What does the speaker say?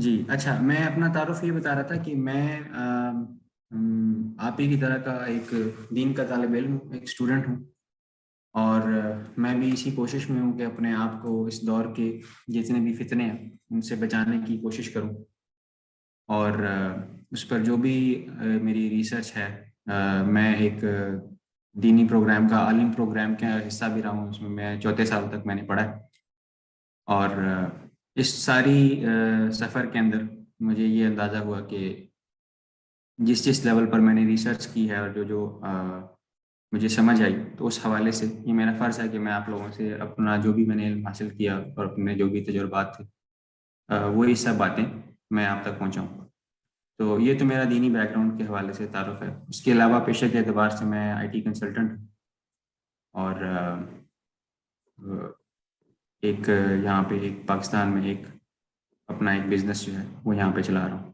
جی اچھا، میں اپنا تعارف یہ بتا رہا تھا کہ میں آپ ہی کی طرح کا ایک دین کا طالب علم ہوں، ایک اسٹوڈنٹ ہوں، اور میں بھی اسی کوشش میں ہوں کہ اپنے آپ کو اس دور کے جتنے بھی فتنے ہیں ان سے بچانے کی کوشش کروں، اور اس پر جو بھی میری ریسرچ ہے، میں ایک دینی پروگرام کا عالم پروگرام کا حصہ بھی رہا ہوں، اس میں چوتھے سال تک میں نے پڑھا ہے، اور اس ساری سفر کے اندر مجھے یہ اندازہ ہوا کہ جس لیول پر میں نے ریسرچ کی ہے اور جو جو مجھے سمجھ آئی، تو اس حوالے سے یہ میرا فرض ہے کہ میں آپ لوگوں سے اپنا جو بھی میں نے علم حاصل کیا اور اپنے جو بھی تجربات تھے، وہی سب باتیں میں آپ تک پہنچاؤں۔ تو یہ تو میرا دینی بیک گراؤنڈ کے حوالے سے تعارف ہے۔ اس کے علاوہ پیشے کے اعتبار سے میں آئی ٹی کنسلٹنٹ ہوں، اور ایک یہاں پہ ایک پاکستان میں ایک اپنا ایک بزنس جو ہے وہ یہاں پہ چلا رہا ہوں۔